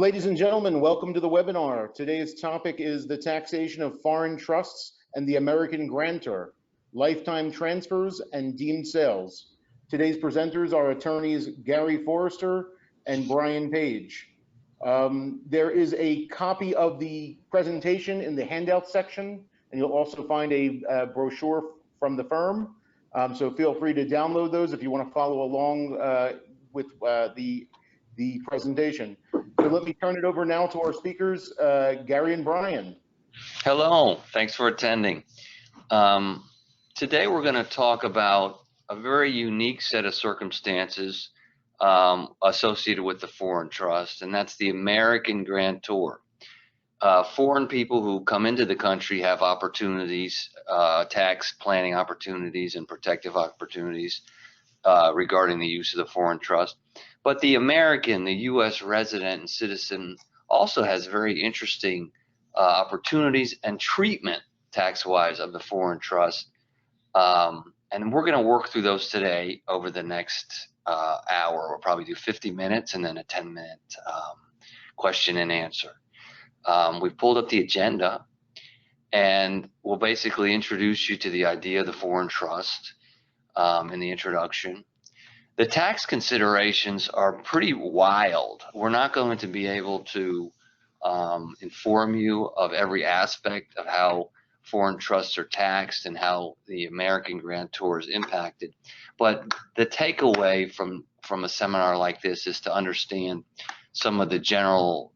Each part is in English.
Ladies and gentlemen, welcome to the webinar. Today's topic is the taxation of foreign trusts and the American grantor, lifetime transfers and deemed sales. Today's presenters are attorneys Gary Forster and Brian Page. There is a copy of the presentation in the handout section, and you'll also find a brochure from the firm. So feel free to download those if you want to follow along with the presentation. So let me turn it over now to our speakers, Gary and Brian. Hello, thanks for attending. Today we're going to talk about a very unique set of circumstances associated with the foreign trust, and that's the American grantor. Foreign people who come into the country have opportunities, tax planning opportunities and protective opportunities regarding the use of the foreign trust. But the American, the U.S. resident and citizen also has very interesting opportunities and treatment tax-wise of the foreign trust. And we're going to work through those today over the next hour. We'll probably do 50 minutes and then a 10-minute question and answer. We've pulled up the agenda, and we'll basically introduce you to the idea of the foreign trust in the introduction. The tax considerations are pretty wild. We're not going to be able to inform you of every aspect of how foreign trusts are taxed and how the American grantor is impacted. But the takeaway from a seminar like this is to understand some of the general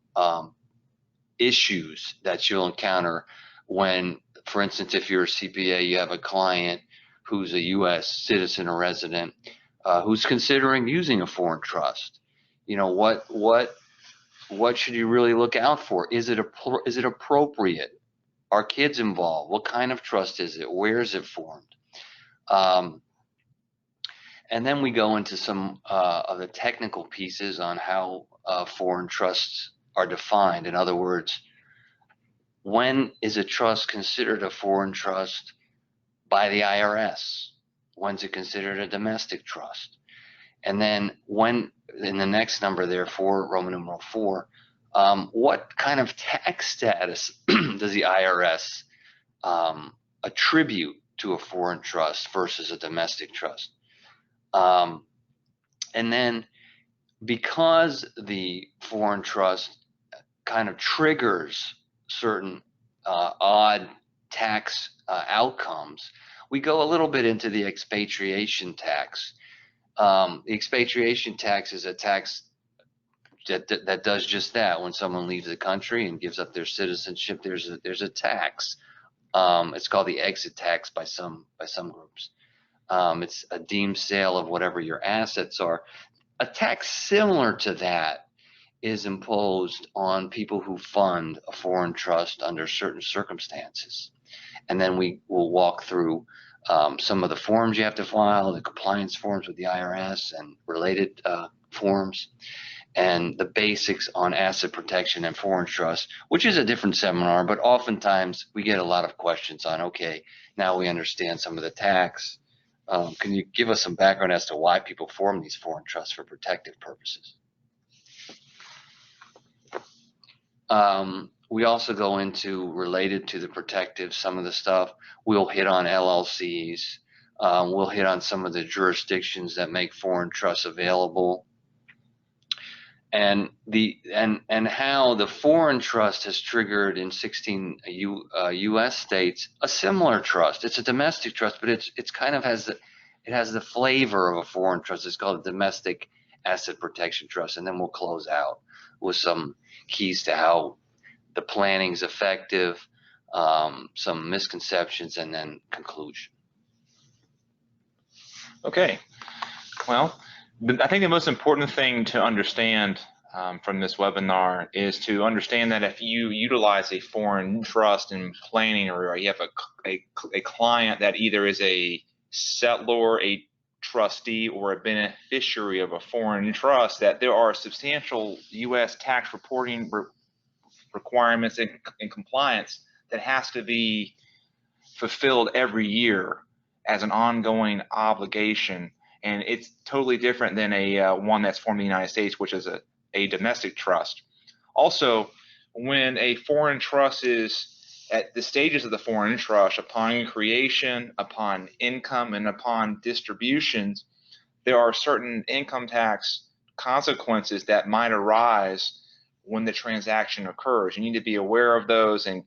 issues that you'll encounter when, for instance, if you're a CPA, you have a client who's a U.S. citizen or resident who's considering using a foreign trust. You know, what should you really look out for? Is it appropriate? Are kids involved? What kind of trust is it? Where is it formed? And then we go into some of the technical pieces on how foreign trusts are defined. In other words, when is a trust considered a foreign trust by the IRS? When's it considered a domestic trust? And then when, in the next number there, Roman numeral 4, what kind of tax status does the IRS attribute to a foreign trust versus a domestic trust? And then because the foreign trust kind of triggers certain odd tax outcomes, we go a little bit into the expatriation tax. The expatriation tax is a tax that does just that. When someone leaves the country and gives up their citizenship, there's a tax. It's called the exit tax by some groups. It's a deemed sale of whatever your assets are. A tax similar to that is imposed on people who fund a foreign trust under certain circumstances. And then we will walk through some of the forms you have to file, the compliance forms with the IRS and related forms, and the basics on asset protection and foreign trust, which is a different seminar, but oftentimes we get a lot of questions on, okay, now we understand some of the tax. Can you give us some background as to why people form these foreign trusts for protective purposes? We also go into, related to the protective, some of the stuff. We'll hit on LLCs. We'll hit on some of the jurisdictions that make foreign trusts available, and how the foreign trust has triggered in 16 U.S. states a similar trust. It's a domestic trust, but it's kind of has the flavor of a foreign trust. It's called a domestic asset protection trust, and then we'll close out with some keys to how the planning is effective, some misconceptions, and then conclusion. Okay, well, I think the most important thing to understand from this webinar is to understand that if you utilize a foreign trust in planning, or you have a client that either is a settlor, a trustee, or a beneficiary of a foreign trust, that there are substantial U.S. tax reporting requirements and compliance that has to be fulfilled every year as an ongoing obligation, and it's totally different than a one that's formed in the United States, which is a domestic trust. Also, when a foreign trust is at the stages of the foreign trust, upon creation, upon income, and upon distributions, there are certain income tax consequences that might arise when the transaction occurs. You need to be aware of those and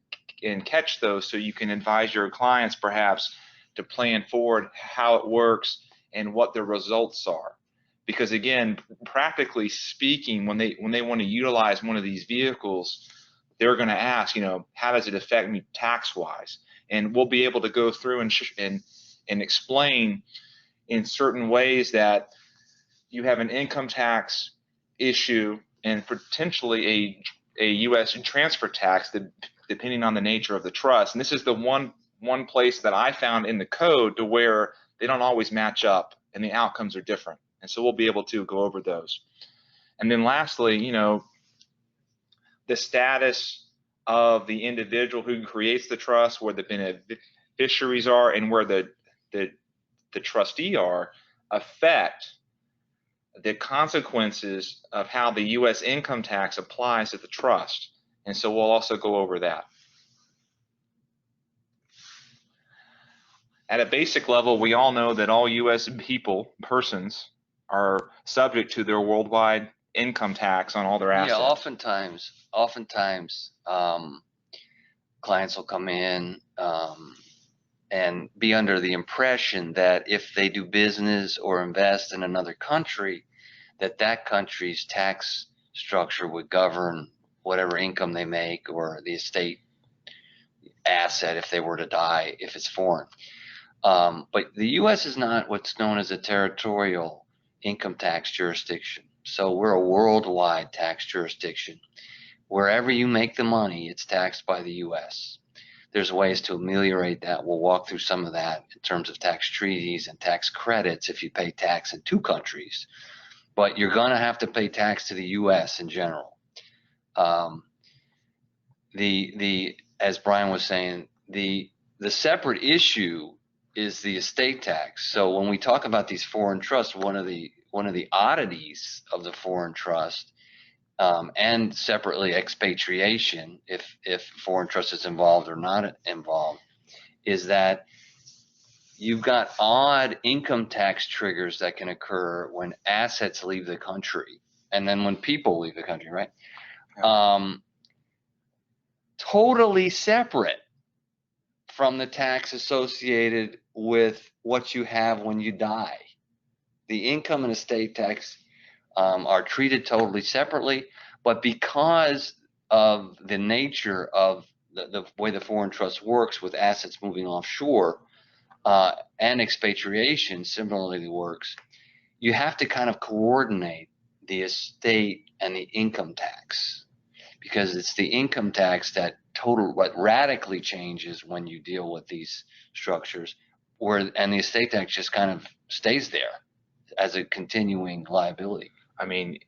catch those so you can advise your clients perhaps to plan forward how it works and what the results are. Because again, practically speaking, when they want to utilize one of these vehicles, they're going to ask, how does it affect me tax-wise? And we'll be able to go through and explain in certain ways that you have an income tax issue and potentially a U.S. transfer tax, depending on the nature of the trust. And this is the one place that I found in the code to where they don't always match up and the outcomes are different. And so we'll be able to go over those. And then lastly, the status of the individual who creates the trust, where the beneficiaries are and where the trustee are, affect the consequences of how the U.S. income tax applies to the trust. And so we'll also go over that. At a basic level, we all know that all U.S. persons, are subject to their worldwide income tax on all their assets. Yeah, oftentimes, clients will come in and be under the impression that if they do business or invest in another country, that country's tax structure would govern whatever income they make or the estate asset if they were to die, if it's foreign. But the U.S. is not what's known as a territorial income tax jurisdiction. So we're a worldwide tax jurisdiction. Wherever you make the money, it's taxed by the U.S. There's ways to ameliorate that. We'll walk through some of that in terms of tax treaties and tax credits if you pay tax in two countries. But you're going to have to pay tax to the U.S. in general. As Brian was saying, the separate issue is the estate tax. So when we talk about these foreign trusts, one of the oddities of the foreign trust, and separately expatriation, if foreign trust is involved or not involved, is that you've got odd income tax triggers that can occur when assets leave the country, and then when people leave the country, right? Totally separate from the tax associated with what you have when you die. The income and estate tax are treated totally separately, but because of the nature of the way the foreign trust works with assets moving offshore, and expatriation similarly works, you have to kind of coordinate the estate and the income tax, because it's the income tax that what radically changes when you deal with these structures, and the estate tax just kind of stays there as a continuing liability. I mean,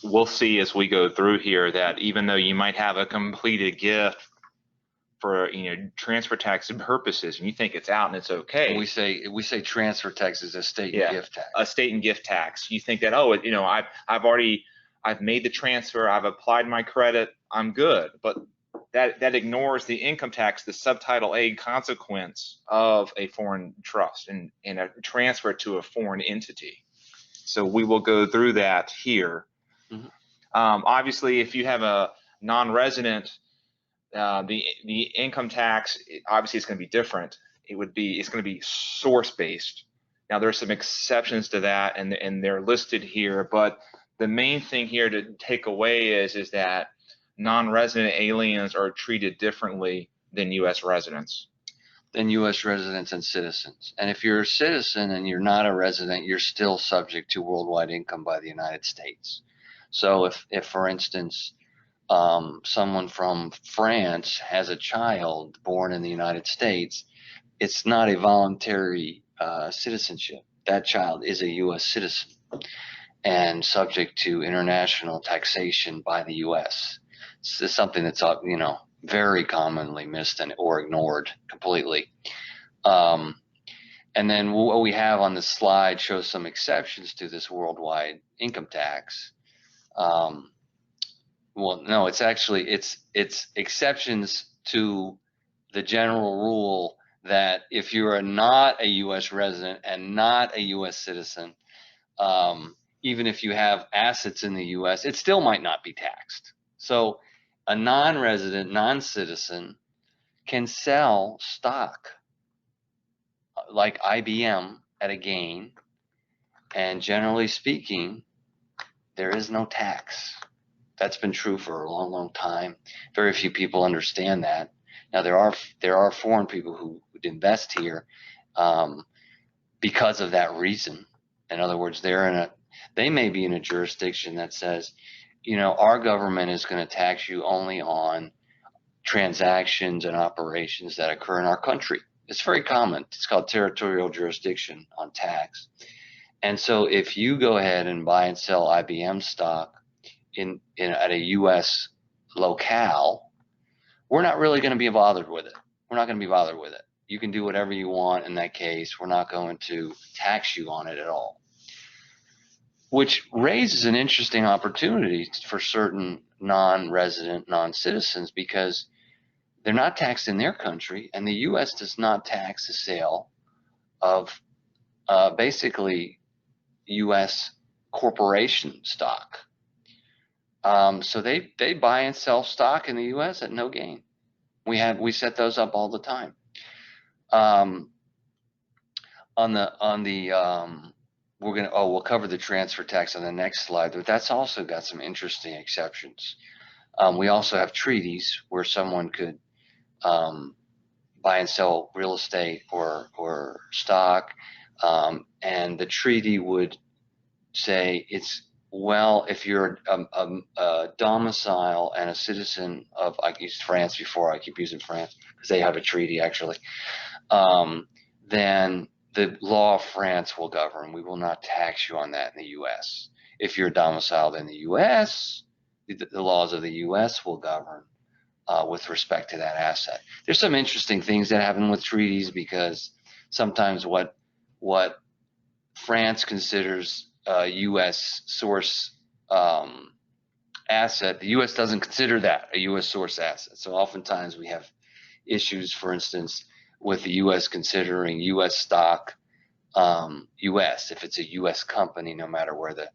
we'll see as we go through here that even though you might have a completed gift for transfer tax purposes, and you think it's out and it's okay. And we say transfer tax is estate and gift tax. Estate and gift tax. You think that I've made the transfer, I've applied my credit, I'm good. But that ignores the income tax, the subtitle A consequence of a foreign trust and a transfer to a foreign entity. So we will go through that here. Mm-hmm. Obviously, if you have a non-resident, the income tax, obviously it's going to be different. It's going to be source-based. Now there's some exceptions to that, and they're listed here. But the main thing here to take away is that non-resident aliens are treated differently than U.S. residents. Than U.S. residents and citizens. And if you're a citizen and you're not a resident, you're still subject to worldwide income by the United States. So if for instance, someone from France has a child born in the United States, it's not a voluntary citizenship. That child is a U.S. citizen and subject to international taxation by the U.S. It's something that's very commonly missed or ignored completely. And then what we have on the slide shows some exceptions to this worldwide income tax. Well, no, it's actually, it's exceptions to the general rule that if you are not a U.S. resident and not a U.S. citizen, even if you have assets in the U.S., it still might not be taxed. So a non-resident, non-citizen can sell stock like IBM at a gain, and generally speaking, there is no tax. That's been true for a long, long time. Very few people understand that. Now there are foreign people who would invest here because of that reason. In other words, they may be in a jurisdiction that says, you know, our government is going to tax you only on transactions and operations that occur in our country. It's very common. It's called territorial jurisdiction on tax. And so if you go ahead and buy and sell IBM stock at a U.S. locale, we're not really going to be bothered with it. We're not going to be bothered with it. You can do whatever you want in that case. We're not going to tax you on it at all, which raises an interesting opportunity for certain non-resident, non-citizens, because they're not taxed in their country, and the U.S. does not tax the sale of basically U.S. corporation stock. So they buy and sell stock in the U.S. at no gain. We set those up all the time. We'll cover the transfer tax on the next slide, but that's also got some interesting exceptions. We also have treaties where someone could buy and sell real estate or stock, and the treaty would say if you're a domicile and a citizen of, I used France before, I keep using France because they have a treaty actually, then the law of France will govern. We will not tax you on that in the U.S. If you're domiciled in the U.S., the laws of the U.S. will govern with respect to that asset. There's some interesting things that happen with treaties, because sometimes what France considers a U.S. source asset, the U.S. doesn't consider that a U.S. source asset. So oftentimes we have issues, for instance, with the U.S. considering U.S. stock U.S. if it's a U.S. company, no matter where the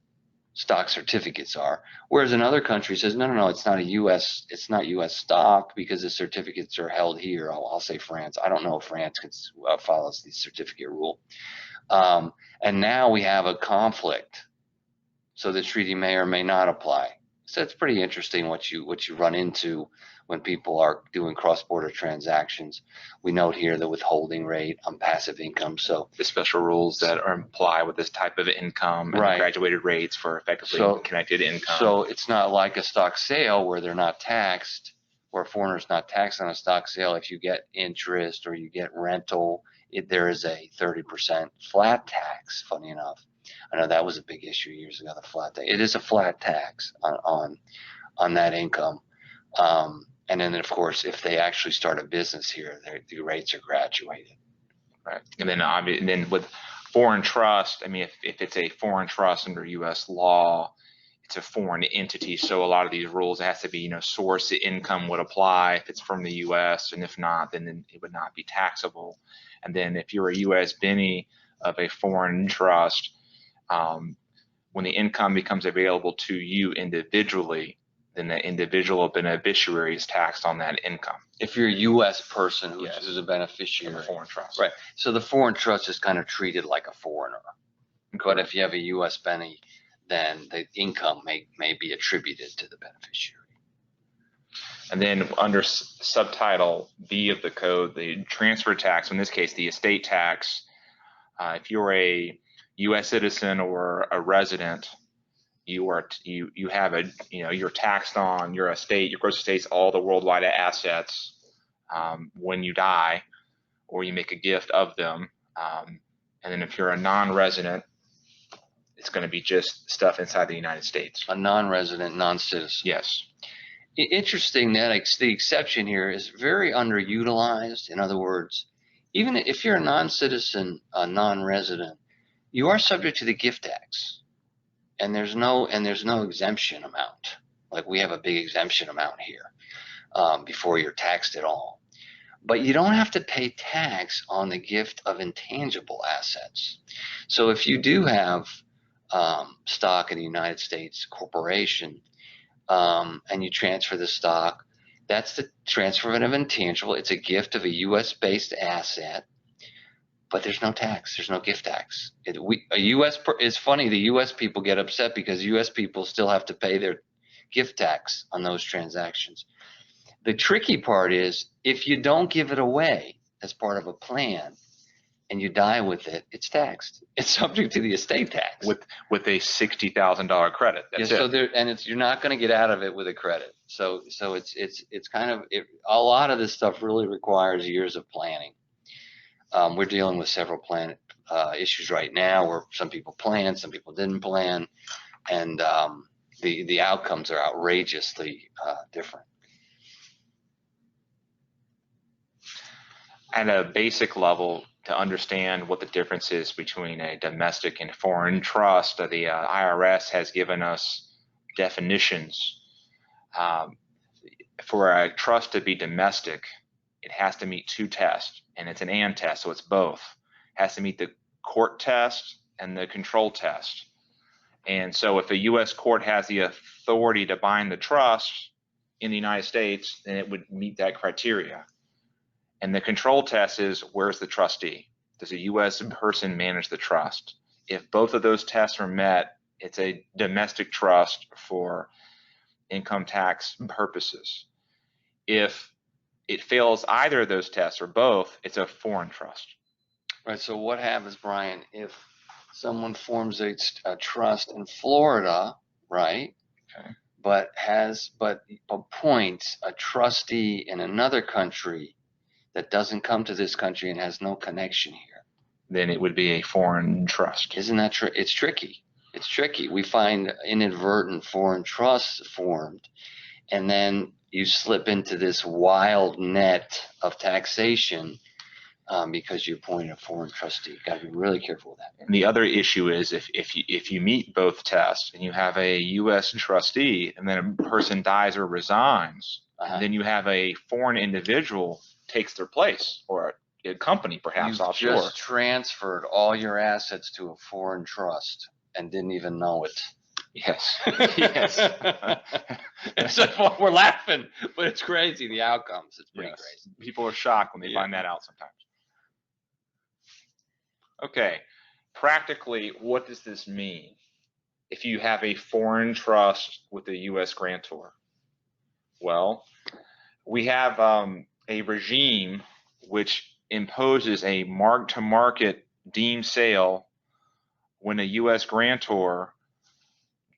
stock certificates are. Whereas another country says, no, it's not it's not U.S. stock because the certificates are held here. I'll say France. I don't know if France follows the certificate rule. And now we have a conflict, so the treaty may or may not apply. So it's pretty interesting what you run into when people are doing cross-border transactions. We note here the withholding rate on passive income. So the special rules that are apply with this type of income, and right, graduated rates for effectively connected income. So it's not like a stock sale where they're not taxed, where a foreigner's not taxed on a stock sale. If you get interest or you get rental, there is a 30% flat tax, funny enough. I know that was a big issue years ago, the flat tax. It is a flat tax on that income. And then, of course, if they actually start a business here, the rates are graduated. Right. And then with foreign trust, I mean, if it's a foreign trust under U.S. law, it's a foreign entity. So a lot of these rules, it has to be, source income would apply if it's from the U.S. And if not, then it would not be taxable. And then if you're a U.S. bene of a foreign trust, when the income becomes available to you individually, then the individual beneficiary is taxed on that income. If you're a U.S. person who's a beneficiary of a foreign trust. Right. So the foreign trust is kind of treated like a foreigner. Okay. But if you have a U.S. bene, then the income may be attributed to the beneficiary. And then under subtitle B of the code, the transfer tax, in this case, the estate tax, if you're a U.S. citizen or a resident, you're taxed on your estate, your gross estates, all the worldwide assets when you die or you make a gift of them. And then if you're a non-resident, it's going to be just stuff inside the United States. A non-resident, non-citizen. Yes. Interesting that the exception here is very underutilized. In other words, even if you're a non-citizen, a non-resident, you are subject to the gift tax, and there's no exemption amount. Like we have a big exemption amount here before you're taxed at all. But you don't have to pay tax on the gift of intangible assets. So if you do have stock in a United States corporation and you transfer the stock, that's the transfer of an intangible. It's a gift of a U.S.-based asset, but there's no tax. There's no gift tax. It's funny, the U.S. people get upset because U.S. people still have to pay their gift tax on those transactions. The tricky part is if you don't give it away as part of a plan and you die with it, it's taxed. It's subject to the estate tax. With a $60,000 credit. That's it. You're not going to get out of it with a credit. So it's kind of a lot of this stuff really requires years of planning. We're dealing with several plan issues right now where some people planned, some people didn't plan, and the outcomes are outrageously different. At a basic level, to understand what the difference is between a domestic and foreign trust, the IRS has given us definitions. For a trust to be domestic, it has to meet two tests, and it's an and test, so it's both. It has to meet the court test and the control test. And so if a U.S. court has the authority to bind the trust in the United States, then it would meet that criteria. And the control test is, where's the trustee? Does a U.S. person manage the trust? If both of those tests are met, it's a domestic trust for income tax purposes. If it fails either of those tests or both, it's a foreign trust. Right. So what happens, Brian, if someone forms a trust in Florida, right? Okay. But appoints a trustee in another country that doesn't come to this country and has no connection here? Then it would be a foreign trust. Isn't that true? It's tricky. It's tricky. We find inadvertent foreign trusts formed, and then you slip into this wild net of taxation because you appointed a foreign trustee. You've got to be really careful with that. And the other issue is if you meet both tests and you have a U.S. trustee and then a person dies or resigns, and then you have a foreign individual takes their place, or a company perhaps offshore. You just transferred all your assets to a foreign trust and didn't even know it. Yes. Yes. We're laughing, but it's crazy, the outcomes. It's pretty crazy. People are shocked when they find that out sometimes. Okay, practically, what does this mean if you have a foreign trust with a U.S. grantor? Well, we have a regime which imposes a mark-to-market deemed sale when a U.S. grantor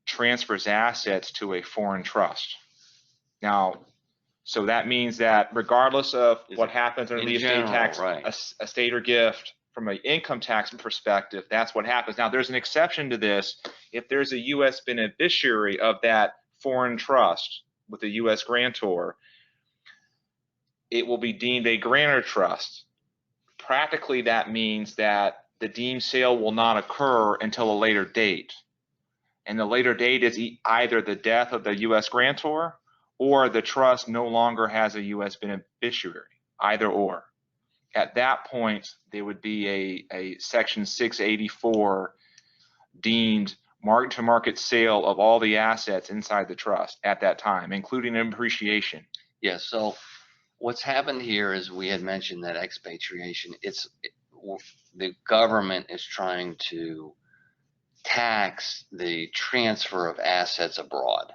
transfers assets to a foreign trust. Now, so that means that regardless of what happens under the estate tax, estate or gift, from an income tax perspective, that's what happens. Now, there's an exception to this. If there's a U.S. beneficiary of that foreign trust with a U.S. grantor, it will be deemed a grantor trust. Practically, that means that the deemed sale will not occur until a later date. And the later date is either the death of the U.S. grantor or the trust no longer has a U.S. beneficiary, either or. At that point, there would be a Section 684 deemed mark-to-market sale of all the assets inside the trust at that time, including appreciation. Yes. So what's happened here is we had mentioned that expatriation, the government is trying to tax the transfer of assets abroad.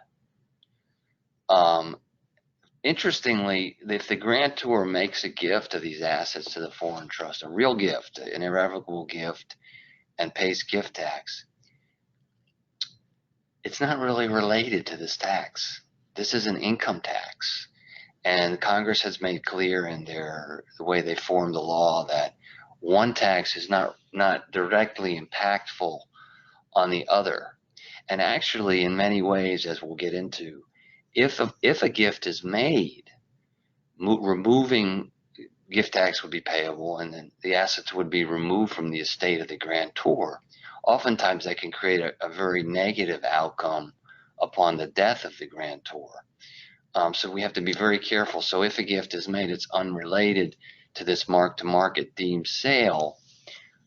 Interestingly, if the grantor makes a gift of these assets to the foreign trust, a real gift, an irrevocable gift, and pays gift tax, it's not really related to this tax. This is an income tax. And Congress has made clear in the way they formed the law that one tax is not directly impactful on the other. And actually, in many ways, as we'll get into, if a gift is made, removing gift tax would be payable, and then the assets would be removed from the estate of the grantor. Oftentimes, that can create a very negative outcome upon the death of the grantor. So we have to be very careful. So if a gift is made, it's unrelated to this mark-to-market deemed sale.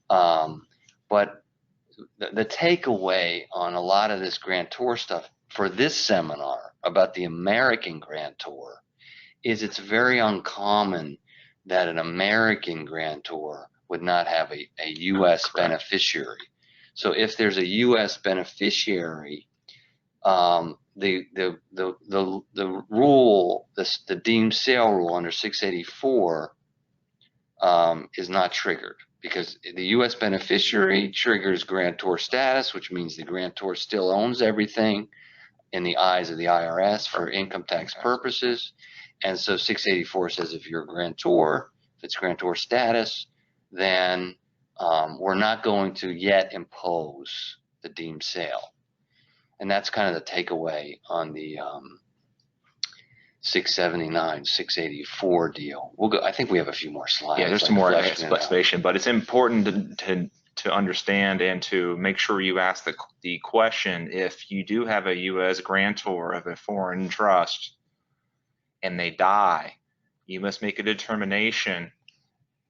But the takeaway on a lot of this grantor stuff for this seminar about the American grantor is it's very uncommon that an American grantor would not have a U.S. beneficiary. So if there's a U.S. beneficiary, the rule, the deemed sale rule under 684 is not triggered, because the U.S. beneficiary triggers grantor status, which means the grantor still owns everything in the eyes of the IRS for income tax purposes. And so 684 says if you're a grantor, if it's grantor status, then we're not going to yet impose the deemed sale. And that's kind of the takeaway on the 679, 684 deal. We'll go. I think we have a few more slides. Yeah, there's some more explanation, but it's important to understand and to make sure you ask the question: if you do have a U.S. grantor of a foreign trust and they die, you must make a determination: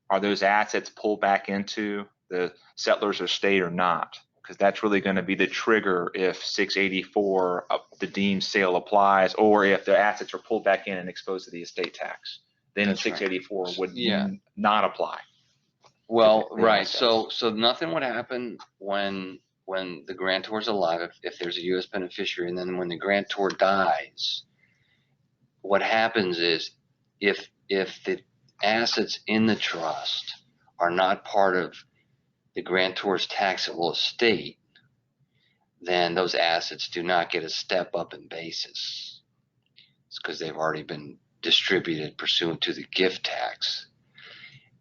are those assets pulled back into the settler's estate or not? Because that's really going to be the trigger if 684, the deemed sale applies, or if the assets are pulled back in and exposed to the estate tax. Then That's 684 right. would Yeah. not apply. Well, right. So nothing would happen when the grantor is alive, if there's a U.S. beneficiary, and then when the grantor dies, what happens is if the assets in the trust are not part of the grantor's taxable estate, then those assets do not get a step up in basis. It's because they've already been distributed pursuant to the gift tax.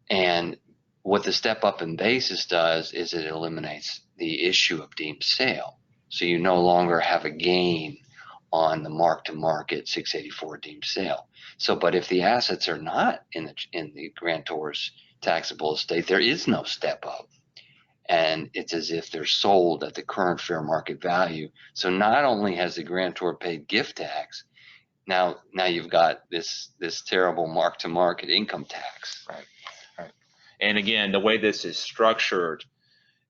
And what the step up in basis does is it eliminates the issue of deemed sale. So you no longer have a gain on the mark-to-market 684 deemed sale. So, but if the assets are not in the grantor's taxable estate, there is no step up. And it's as if they're sold at the current fair market value. So not only has the grantor paid gift tax, now you've got this terrible mark-to-market income tax. Right. And again, the way this is structured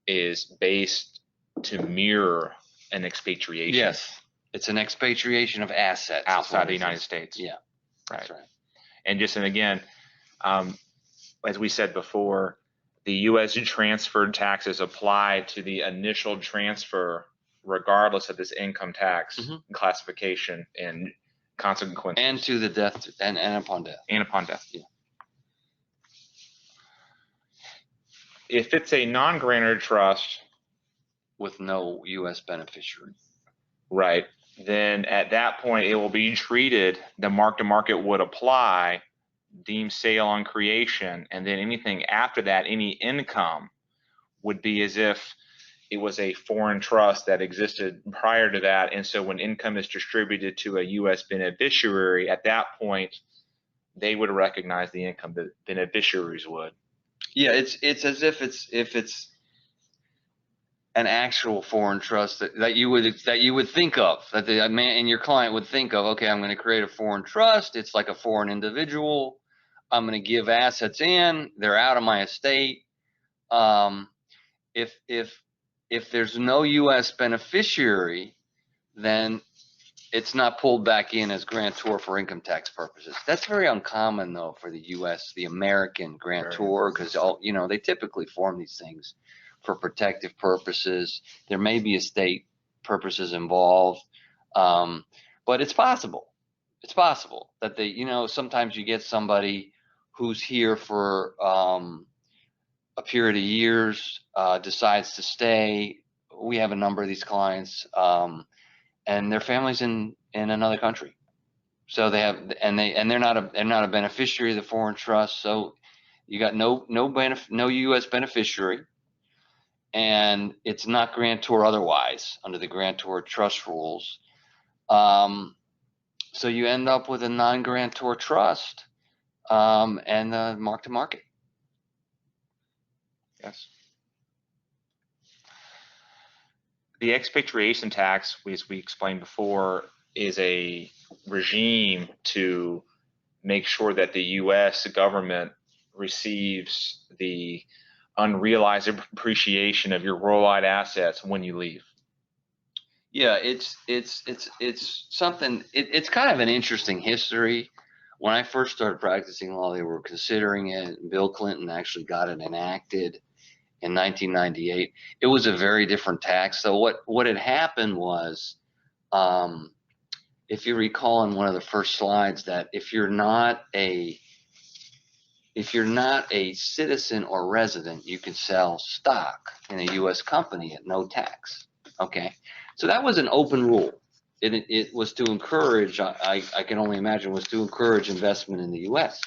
is based to mirror an expatriation. Yes, it's an expatriation of assets outside the United States. Yeah, right. That's right. And again, as we said before, the U.S. transferred taxes apply to the initial transfer, regardless of this income tax classification and consequences. And to the death, and upon death. And upon death. Yeah. If it's a non-grantor trust with no U.S. beneficiary, right, then at that point it will be treated, the mark-to-market would apply, deemed sale on creation, and then anything after that, any income, would be as if it was a foreign trust that existed prior to that. And so when income is distributed to a U.S. beneficiary, at that point they would recognize the income that beneficiaries would. Yeah, it's as if it's an actual foreign trust that you would think of, that the man and your client would think of. Okay, I'm going to create a foreign trust. It's like a foreign individual. I'm going to give assets in. They're out of my estate. If there's no U.S. beneficiary, then it's not pulled back in as grantor for income tax purposes. That's very uncommon, though, for the U.S., the American grantor, because they typically form these things for protective purposes. There may be estate purposes involved, but it's possible. It's possible that sometimes you get somebody who's here for a period of years, decides to stay. We have a number of these clients. And their family's in another country, so they have, and they're not a beneficiary of the foreign trust. So you got no U.S. beneficiary, and it's not grantor otherwise under the grantor trust rules. So you end up with a non-grantor trust, and the mark-to-market. Yes. The expatriation tax, as we explained before, is a regime to make sure that the U.S. government receives the unrealized appreciation of your worldwide assets when you leave. Yeah, it's something. It's kind of an interesting history. When I first started practicing law, they were considering it. Bill Clinton actually got it enacted in 1998. It was a very different tax. So what had happened was, if you recall in one of the first slides, that if you're not a citizen or resident, you can sell stock in a U.S. company at no tax. Okay, so that was an open rule. It was to encourage, I can only imagine, was to encourage investment in the U.S.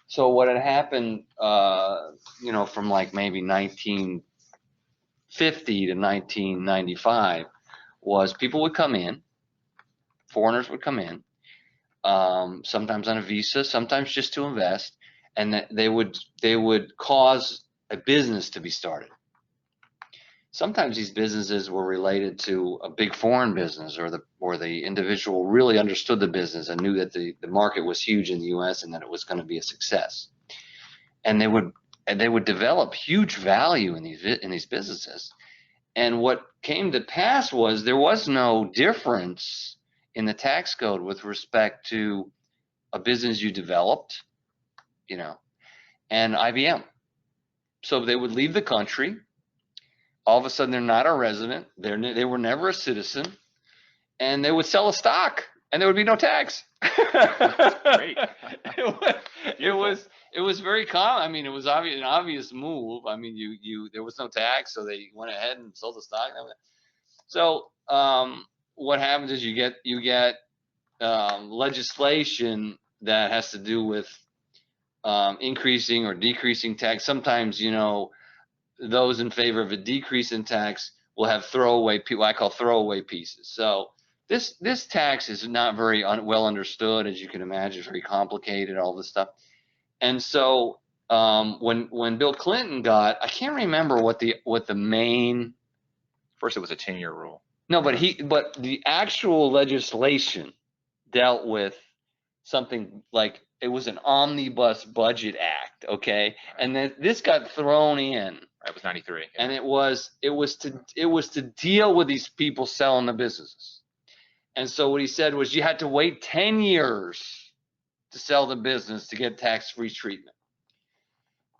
So what had happened, from like maybe 1950 to 1995, was people would come in, foreigners would come in, sometimes on a visa, sometimes just to invest, and that they would cause a business to be started. Sometimes these businesses were related to a big foreign business, or the individual really understood the business and knew that the market was huge in the U.S. and that it was going to be a success. And they would develop huge value in these businesses. And what came to pass was there was no difference in the tax code with respect to a business you developed, and IBM. So they would leave the country. All of a sudden, they're not a resident. They were never a citizen, and they would sell a stock, and there would be no tax. Great. It was very common. I mean, it was an obvious move. I mean, there was no tax, so they went ahead and sold the stock. So what happens is you get legislation that has to do with increasing or decreasing tax. Sometimes, those in favor of a decrease in tax will have what I call throwaway pieces. So this tax is not very well understood, as you can imagine. It's very complicated, all this stuff. And so when Bill Clinton I can't remember what the main. First, it was a 10-year rule. No, but the actual legislation dealt with something like, it was an omnibus budget act, okay? And then this got thrown in. It was 93. Yeah. And it was to deal with these people selling the businesses. And so what he said was you had to wait 10 years to sell the business to get tax-free treatment.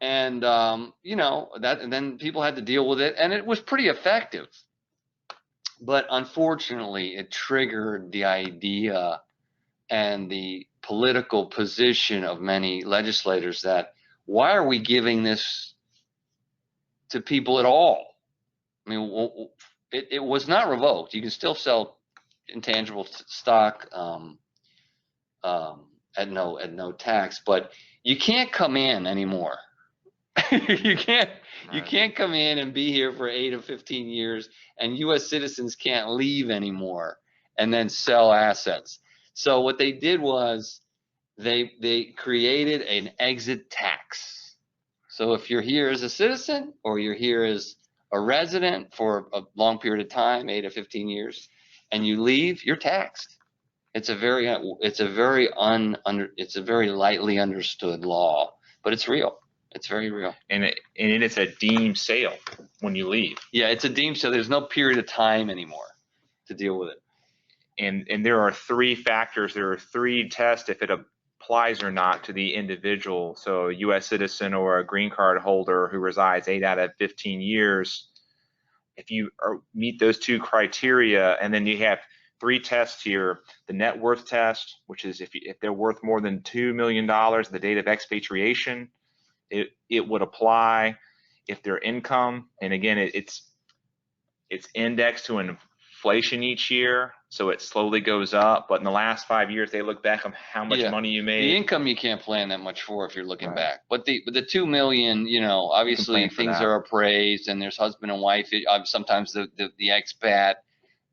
And and then people had to deal with it, and it was pretty effective. But unfortunately, it triggered the idea and the political position of many legislators that, why are we giving this to people at all? I mean, it was not revoked. You can still sell intangible stock at no tax, but you can't come in anymore. You can't come in and be here for 8 or 15 years, and U.S. citizens can't leave anymore and then sell assets. So what they did was they created an exit tax. So if you're here as a citizen, or you're here as a resident for a long period of time, 8 or 15 years, and you leave, you're taxed. It's a very lightly understood law, but it's real. It's very real. And it's a deemed sale when you leave. Yeah, it's a deemed sale. There's no period of time anymore to deal with it. And there are 3 factors. There are 3 tests if it applies or not to the individual. So a U.S. citizen or a green card holder who resides 8 out of 15 years, if you meet those 2 criteria, and then you have 3 tests here: the net worth test, which is if they're worth more than $2 million at the date of expatriation, it would apply. If their income, and again, it's indexed to inflation each year, so it slowly goes up. But in the last 5 years, they look back on how much money you made. The income you can't plan that much for if you're looking back. But the $2 million, obviously things are appraised, and there's husband and wife. Sometimes the expat,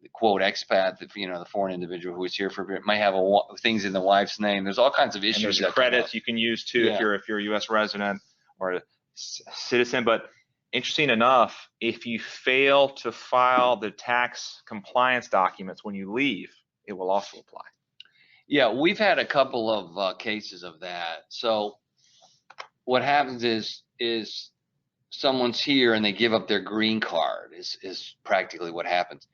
the quote expat, the foreign individual who is here for a bit, might have things in the wife's name. There's all kinds of issues. And there's credits you can use too if you're a U.S. resident or a citizen. But interesting enough, if you fail to file the tax compliance documents when you leave, it will also apply. Yeah, we've had a couple of cases of that. So what happens is someone's here and they give up their green card is practically what happens.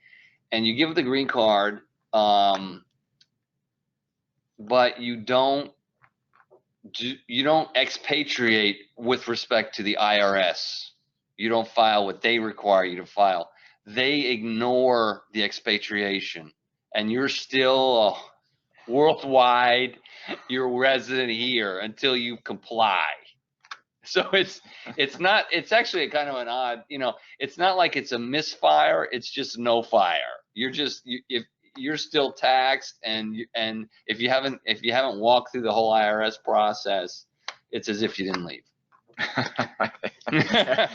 And you give the green card, but you don't expatriate with respect to the IRS. You don't file what they require you to file. They ignore the expatriation, and you're still worldwide, you're resident here until you comply. So it's actually kind of an odd, it's not like it's a misfire, it's just no fire. If you're still taxed, and if you haven't walked through the whole IRS process, it's as if you didn't leave.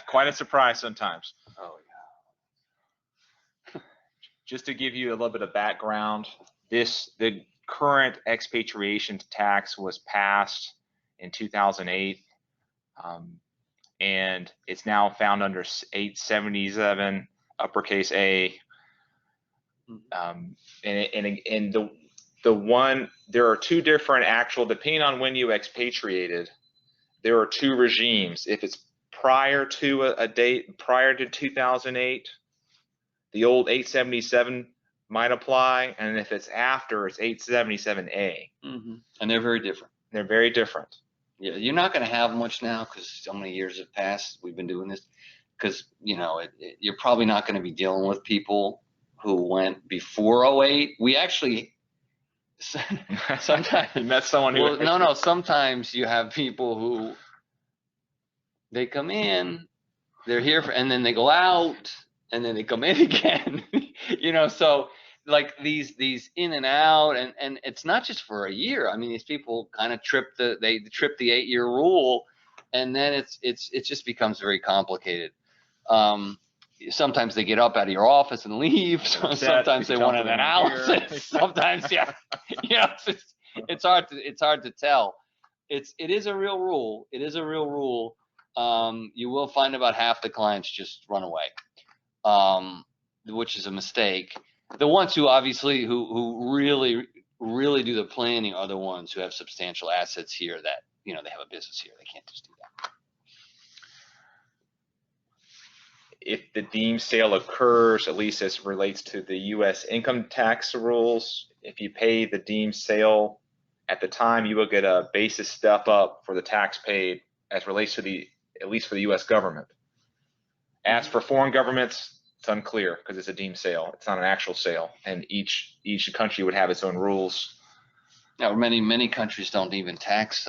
Quite a surprise sometimes. Oh yeah. Just to give you a little bit of background, the current expatriation tax was passed in 2008, and it's now found under 877 uppercase A. And there are two different depending on when you expatriated, there are two regimes. If it's prior to a date prior to 2008, the old 877 might apply, and if it's after, it's 877A. Mm-hmm. And they're very different. They're very different. Yeah, you're not going to have much now because so many years have passed. We've been doing this because you're probably not going to be dealing with people who went before 08. We actually sometimes you met someone who no. Sometimes you have people who they come in, they're here and then they go out, and then they come in again. So like these in and out, and it's not just for a year. I mean, these people kind of trip the 8-year rule, and then it just becomes very complicated. Sometimes they get up out of your office and leave. Sometimes they want an analysis. Sometimes, yeah, it's hard to tell. It is a real rule. It is a real rule. You will find about half the clients just run away, which is a mistake. The ones who obviously who really do the planning are the ones who have substantial assets here that they have a business here. They can't just do that. If the deemed sale occurs, at least as relates to the U.S. income tax rules, if you pay the deemed sale at the time, you will get a basis step up for the tax paid as relates to at least for the U.S. government. As for foreign governments, it's unclear because it's a deemed sale. It's not an actual sale, and each country would have its own rules. Now, many countries don't even tax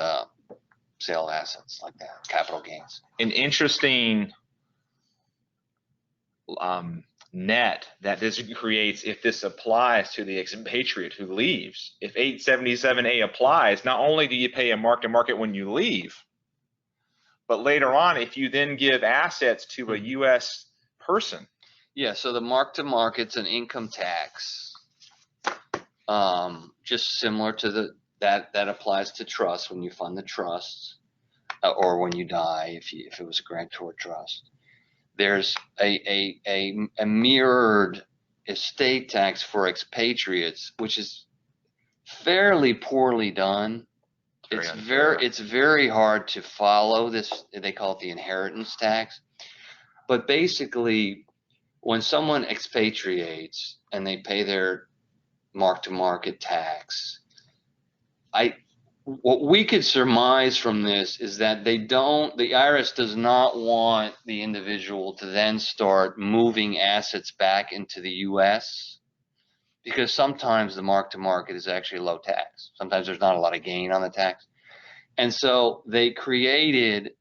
sale assets like that, capital gains. An interesting net that this creates, if this applies to the expatriate who leaves, if 877A applies, not only do you pay a mark-to-market when you leave, but later on, if you then give assets to a U.S. person. Yeah, so the mark-to-market's an income tax, just similar to that applies to trusts when you fund the trust, or when you die if it was a grantor trust. There's a mirrored estate tax for expatriates, which is fairly poorly done. It's very hard to follow this. They call it the inheritance tax. But basically, when someone expatriates and they pay their mark-to-market tax, what we could surmise from this is that the IRS does not want the individual to then start moving assets back into the U.S. because sometimes the mark-to-market is actually low tax. Sometimes there's not a lot of gain on the tax. And so they created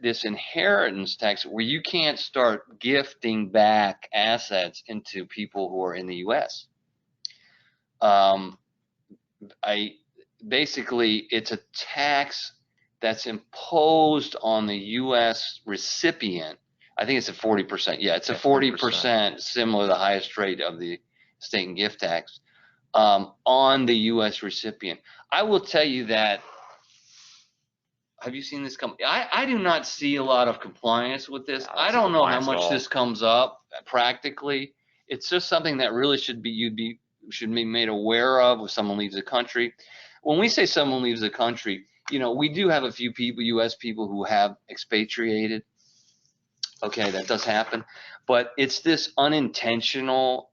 this inheritance tax where you can't start gifting back assets into people who are in the U.S. Basically, it's a tax that's imposed on the U.S. recipient. I think it's a 40%. Yeah, it's a 40%, similar to the highest rate of the estate and gift tax, on the U.S. recipient. I will tell you that have you seen this come? I do not see a lot of compliance with this. Yeah, I don't know how compliance at much all. this comes up practically. It's just something that really should be made aware of when someone leaves the country. When we say someone leaves the country, we do have a few people, U.S. people, who have expatriated. Okay, that does happen, but it's this unintentional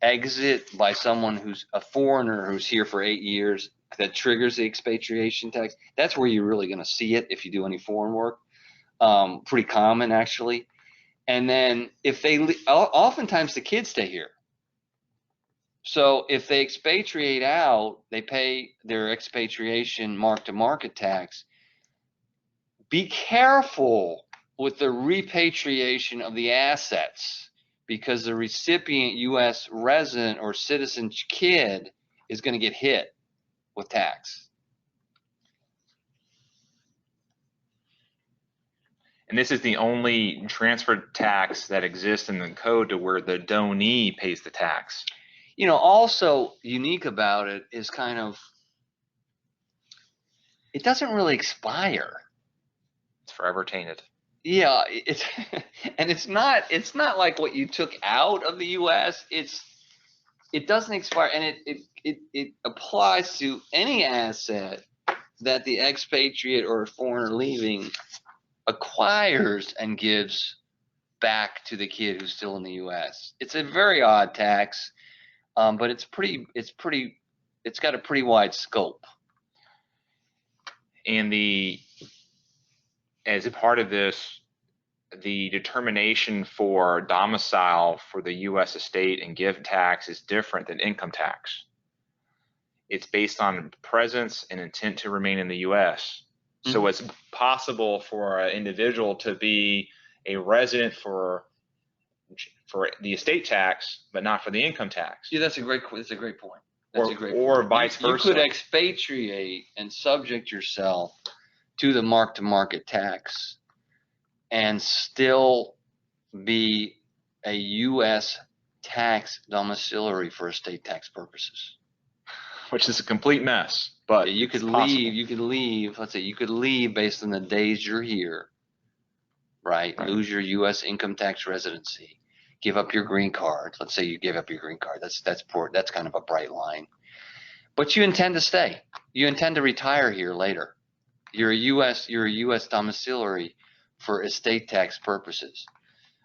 exit by someone who's a foreigner who's here for 8 years that triggers the expatriation tax. That's where you're really going to see it if you do any foreign work. Pretty common, actually. And then oftentimes the kids stay here. So if they expatriate out, they pay their expatriation mark-to-market tax. Be careful with the repatriation of the assets, because the recipient U.S. resident or citizen kid is going to get hit with tax. And this is the only transfer tax that exists in the code to where the donee pays the tax. Also unique about it is it doesn't really expire. It's forever tainted. Yeah, and it's not like what you took out of the U.S. It doesn't expire, and it applies to any asset that the expatriate or foreigner leaving acquires and gives back to the kid who's still in the U.S. It's a very odd tax, but it's got a pretty wide scope. And as a part of this, the determination for domicile for the U.S. estate and gift tax is different than income tax. It's based on presence and intent to remain in the U.S. So it's possible for an individual to be a resident for the estate tax, but not for the income tax. Yeah, that's a great point. Or vice versa. You could expatriate and subject yourself to the mark-to-market tax and still be a U.S. tax domiciliary for estate tax purposes. Which is a complete mess, but you could leave. Let's say you could leave based on the days you're here, right? Lose your U.S. income tax residency, give up your green card. Let's say you give up your green card. That's kind of a bright line. But you intend to stay. You intend to retire here later. You're a U.S. domiciliary for estate tax purposes.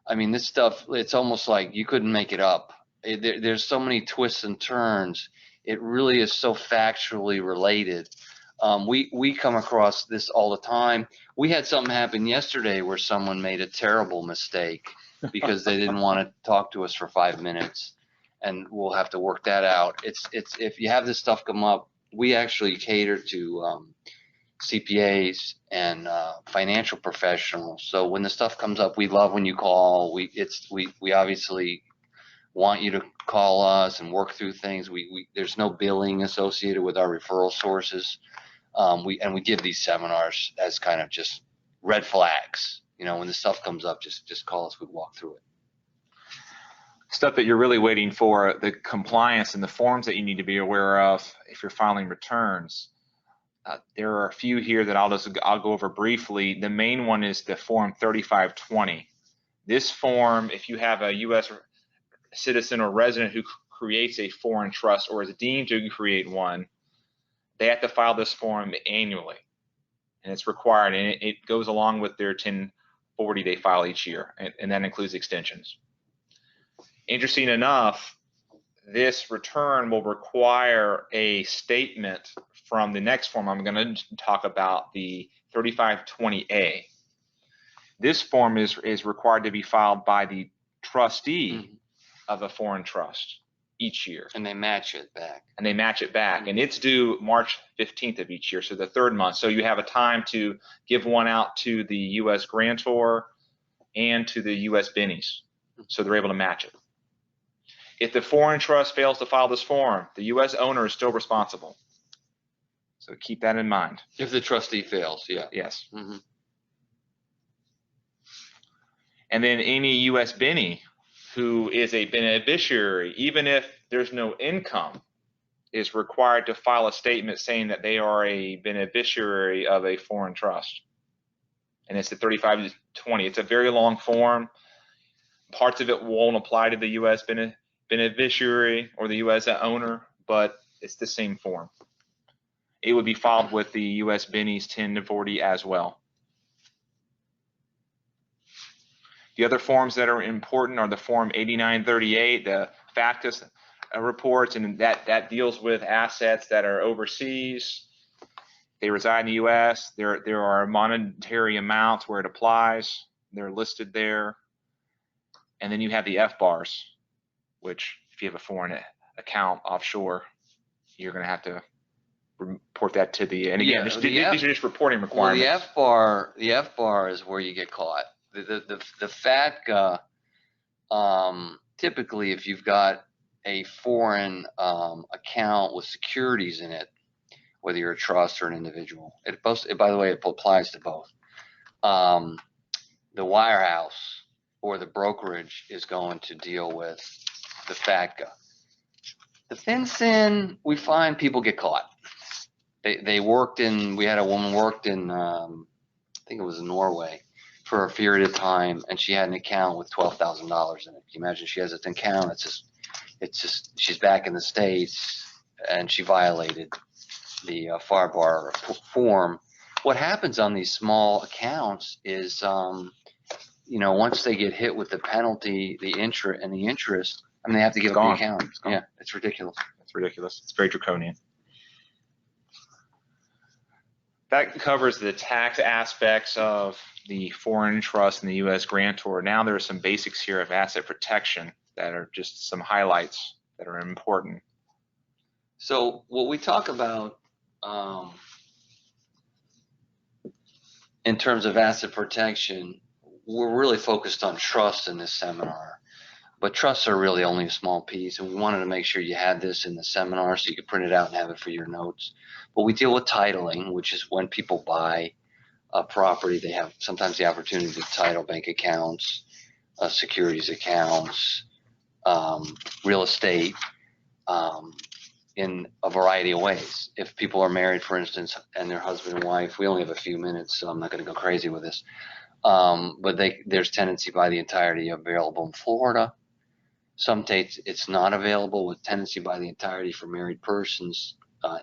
I mean, this stuff, it's almost like you couldn't make it up. There's so many twists and turns. It really is so factually related. We come across this all the time. We had something happen yesterday where someone made a terrible mistake because they didn't want to talk to us for 5 minutes, and we'll have to work that out. It's if you have this stuff come up, we actually cater to CPAs and financial professionals. So when the stuff comes up, we love when you call. We obviously want you to call us and work through things. There's no billing associated with our referral sources. We give these seminars as kind of just red flags. When the stuff comes up, just call us. We walk through it. Stuff that you're really waiting for, the compliance and the forms that you need to be aware of if you're filing returns. There are a few here that I'll go over briefly. The main one is the form 3520. This form, if you have a U.S. citizen or resident who creates a foreign trust or is deemed to create one, they have to file this form annually, and it's required, and it goes along with their 1040 they file each year, and that includes extensions. Interesting enough, this return will require a statement from the next form I'm going to talk about, the 3520A. This form is required to be filed by the trustee of a foreign trust each year. And they match it back. And it's due March 15th of each year, so the third month. So you have a time to give one out to the U.S. grantor and to the U.S. bennies, so they're able to match it. If the foreign trust fails to file this form, the U.S. owner is still responsible. So keep that in mind. If the trustee fails, yeah. Yes. And then any U.S. benny who is a beneficiary, even if there's no income is required to file a statement saying that they are a beneficiary of a foreign trust. And it's the 3520. It's a very long form. Parts of it won't apply to the U.S. beneficiary or the U.S. owner, but it's the same form. It would be filed with the U.S. Bennies 1040 as well. The other forms that are important are the Form 8938, the FATCA reports, and that deals with assets that are overseas. They reside in the U.S. There are monetary amounts where it applies. They're listed there. And then you have the FBARs, which if you have a foreign account offshore, you're going to have to report that to the, and again, these are just reporting requirements. Well, the FBAR is where you get caught. The FATCA, typically if you've got a foreign account with securities in it, whether you're a trust or an individual, by the way, it applies to both. The wirehouse or the brokerage is going to deal with the FATCA. The FinCEN, we find people get caught. They worked in, we had a woman worked in, I think it was in Norway for a period of time, and she had an account with $12,000 in it. Can you imagine? She has an account, it's just, she's back in the States, and she violated the FARBAR form. What happens on these small accounts is, you know, once they get hit with the penalty, the interest, I mean, they have to give up the account. Yeah, it's ridiculous. It's ridiculous. It's very draconian. That covers the tax aspects of the foreign trust and the U.S. grantor. Now there are some basics here of asset protection that are just some highlights that are important. So what we talk about in terms of asset protection, we're really focused on trust in this seminar, but trusts are really only a small piece, and we wanted to make sure you had this in the seminar so you could print it out and have it for your notes. But we deal with titling, which is when people buy a property, they have sometimes the opportunity to title bank accounts, securities accounts, real estate, in a variety of ways. If people are married, for instance, and their husband and wife, we only have a few minutes, so I'm not going to go crazy with this. But there's tenancy by the entirety available in Florida. Some states it's not available, with tenancy by the entirety for married persons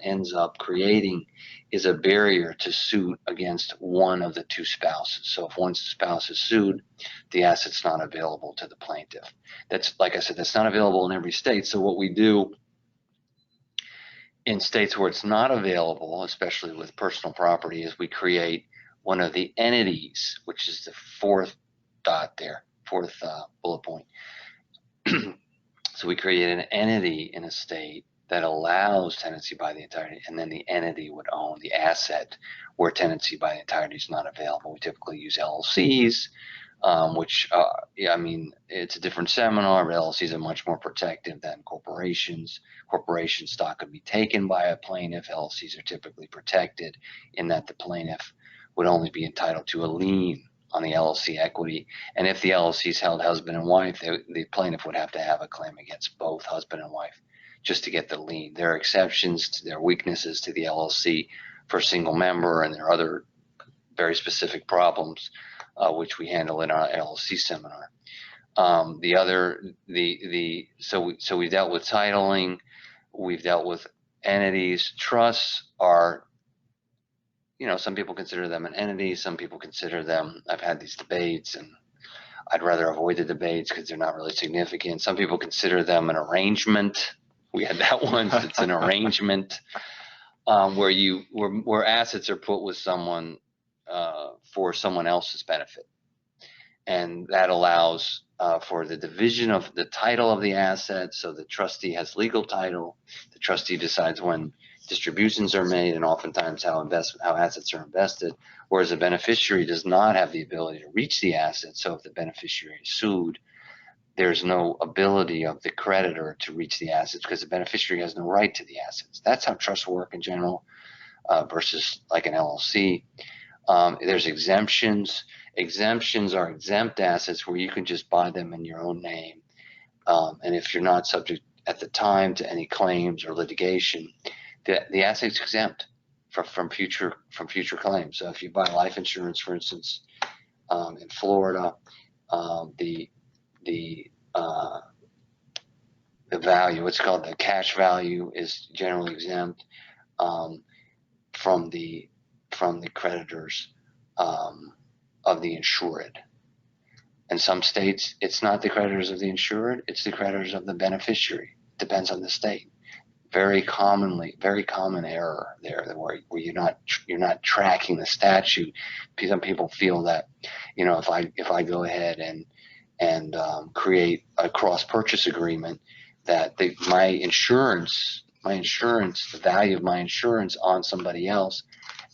ends up creating is a barrier to suit against one of the two spouses. So if one spouse is sued, the asset's not available to the plaintiff. That's, like I said, that's not available in every state. So what we do in states where it's not available, especially with personal property, is we create one of the entities, which is the fourth dot there, fourth bullet point. So we create an entity in a state that allows tenancy by the entirety, and then the entity would own the asset where tenancy by the entirety is not available. We typically use LLCs, which, yeah, I mean, it's a different seminar, but LLCs are much more protective than corporations. Corporation stock could be taken by a plaintiff. LLCs are typically protected in that the plaintiff would only be entitled to a lien on the LLC equity. And if the LLC is held husband and wife, the plaintiff would have to have a claim against both husband and wife just to get the lien. There are exceptions to their weaknesses to the LLC for single member, and there are other very specific problems which we handle in our LLC seminar. So we dealt with titling, we've dealt with entities. Trusts are, you know, some people consider them an entity, some people consider them, I've had these debates and I'd rather avoid the debates because they're not really significant. Some people consider them an arrangement. We had that once. It's an arrangement where assets are put with someone for someone else's benefit, and that allows for the division of the title of the asset. So the trustee has legal title. The trustee decides when distributions are made and oftentimes how assets are invested, whereas a beneficiary does not have the ability to reach the asset. So if the beneficiary is sued, there's no ability of the creditor to reach the assets because the beneficiary has no right to the assets. That's how trusts work in general versus like an LLC. There's exemptions. Exemptions are exempt assets where you can just buy them in your own name. And if you're not subject, at the time to any claims or litigation, the asset's exempt from future claims. So if you buy life insurance, for instance, in Florida, the value, what's called the cash value, is generally exempt from the creditors of the insured. In some states, it's not the creditors of the insured, it's the creditors of the beneficiary. Depends on the state. Very common error there, where you're not tracking the statute. Some people feel that, if I go ahead and create a cross purchase agreement, that my insurance, the value of my insurance on somebody else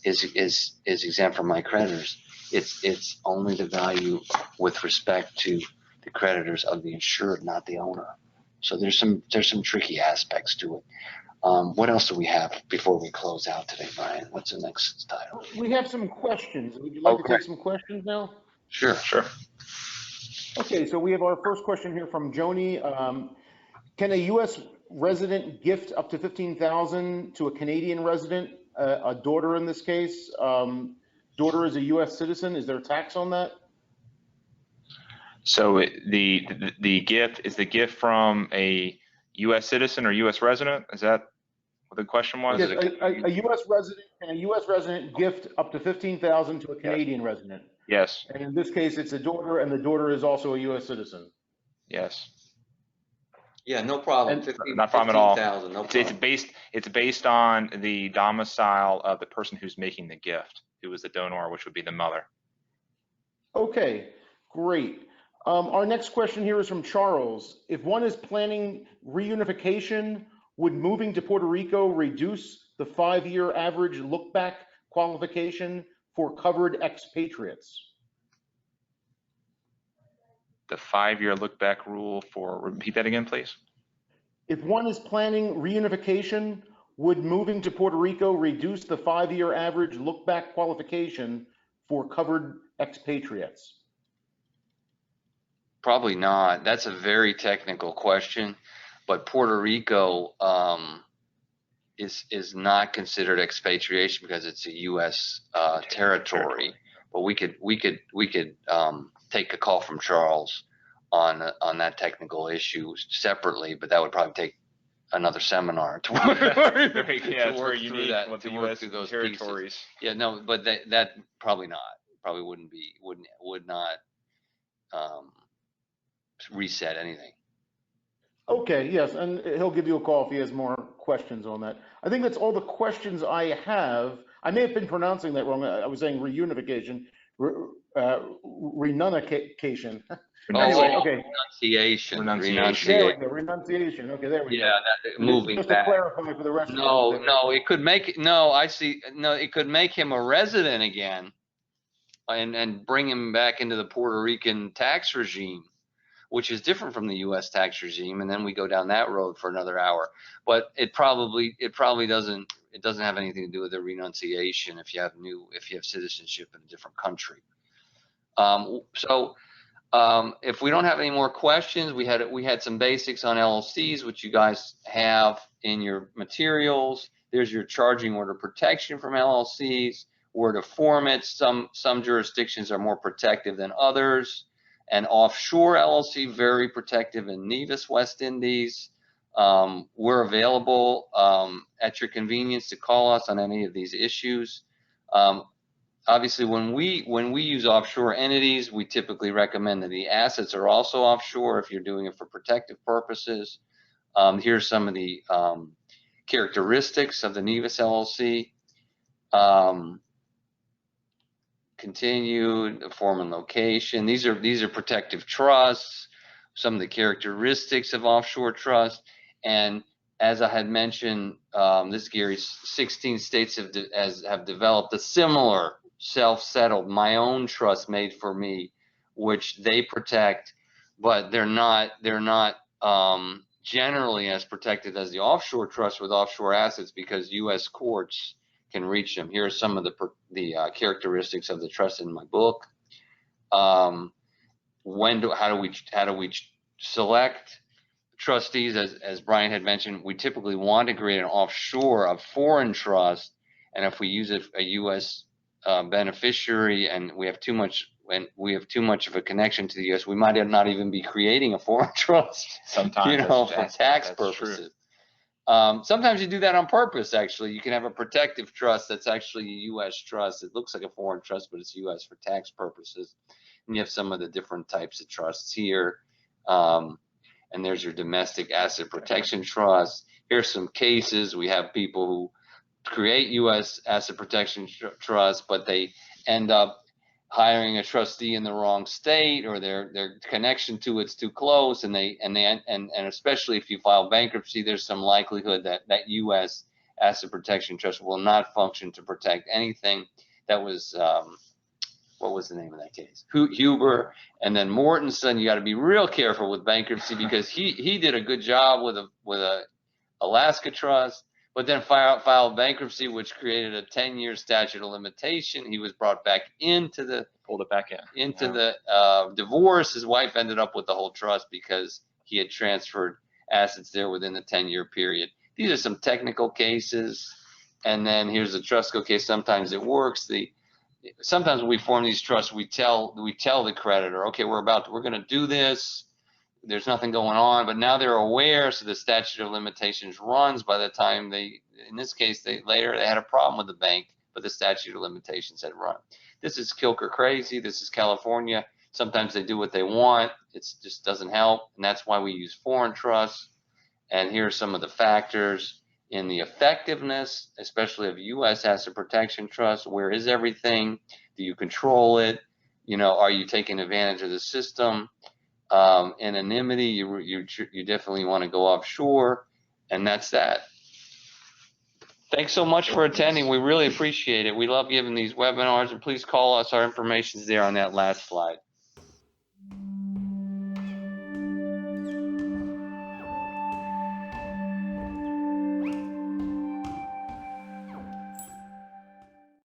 is exempt from my creditors. It's only the value with respect to the creditors of the insured, not the owner. So there's some tricky aspects to it. What else do we have before we close out today, Brian? What's the next title? We have some questions. Would you like to take some questions now? Sure. Okay, so we have our first question here from Joni. Can a U.S. resident gift up to $15,000 to a Canadian resident, a daughter in this case? Daughter is a U.S. citizen. Is there tax on that? So the gift is the gift from a U.S. citizen or U.S. resident? Is that what the question was? Yes, a U.S. resident, can a U.S. resident gift up to $15,000 to a Canadian resident? Yes. And in this case, it's a daughter, and the daughter is also a U.S. citizen. Yes. Yeah, no problem. Not problem at all. No problem. It's based on the domicile of the person who's making the gift, who is the donor, which would be the mother. Okay, great. Our next question here is from Charles. If one is planning reunification, would moving to Puerto Rico reduce the 5-year average look-back qualification for covered expatriates? The 5-year look-back rule for, repeat that again, please. If one is planning reunification, would moving to Puerto Rico reduce the 5-year average look-back qualification for covered expatriates? Probably not. That's a very technical question, but Puerto Rico is not considered expatriation because it's a U.S. territory. But we could take a call from Charles on that technical issue separately, but that would probably take another seminar to work through that, to work through those territories. Pieces. Yeah, no, but that probably not. Probably would not reset anything. Okay, yes, and he'll give you a call if he has more questions on that. I think that's all the questions I have. I may have been pronouncing that wrong. I was saying reunification, renunification. Anyway, okay. Renunciation. There we go, renunciation. Okay, there we go. Yeah, moving just back. To clarify for the rest of it could make, it could make him a resident again and bring him back into the Puerto Rican tax regime, which is different from the U.S. tax regime, and then we go down that road for another hour. But it probably doesn't have anything to do with the renunciation if you have citizenship in a different country. If we don't have any more questions, we had some basics on LLCs, which you guys have in your materials. There's your charging order protection from LLCs, where to form it. Some jurisdictions are more protective than others. And offshore LLC, very protective in Nevis, West Indies. We're available at your convenience to call us on any of these issues. Obviously, when we use offshore entities, we typically recommend that the assets are also offshore if you're doing it for protective purposes. Here's some of the characteristics of the Nevis LLC. Continued form and location. These are protective trusts. Some of the characteristics of offshore trust, and as I had mentioned, this Gary, 16 states have developed a similar self-settled, my own trust made for me, which they protect, but they're not generally as protected as the offshore trust with offshore assets because U.S. courts can reach them. Here are some of the characteristics of the trust in my book. How do we select? The trustees, as Brian had mentioned, we typically want to create an offshore, a foreign trust, and if we use a U.S. Beneficiary and we have too much of a connection to the U.S., we might not even be creating a foreign trust. Sometimes, for tax purposes. Sometimes you do that on purpose. Actually, you can have a protective trust that's actually a U.S. trust. It looks like a foreign trust, but it's U.S. for tax purposes. And you have some of the different types of trusts here. And there's your domestic asset protection trust. Here's some cases. We have people who create U.S. asset protection trust, but they end up hiring a trustee in the wrong state, or their connection to it's too close, and especially if you file bankruptcy, there's some likelihood that that U.S. asset protection trust will not function to protect anything. That was what was the name of that case? Huber. And then Mortensen, you got to be real careful with bankruptcy because he did a good job with a Alaska trust, but then filed bankruptcy, which created a 10-year statute of limitation. He was brought back into the divorce. His wife ended up with the whole trust because he had transferred assets there within the 10-year period. These are some technical cases. And then here's a Trustco case. Sometimes it works. Sometimes when we form these trusts, we tell the creditor, okay, we're going to do this. There's nothing going on, but now they're aware, so the statute of limitations runs by the time in this case, they had a problem with the bank, but the statute of limitations had run. This is Kilker crazy. This is California. Sometimes they do what they want. It just doesn't help, and that's why we use foreign trusts. And here are some of the factors in the effectiveness, especially of U.S. asset protection trusts. Where is everything? Do you control it? Are you taking advantage of the system? Anonymity, you definitely want to go offshore, and that's that. Thanks so much for attending. We really appreciate it. We love giving these webinars, and please call us. Our information is there on that last slide.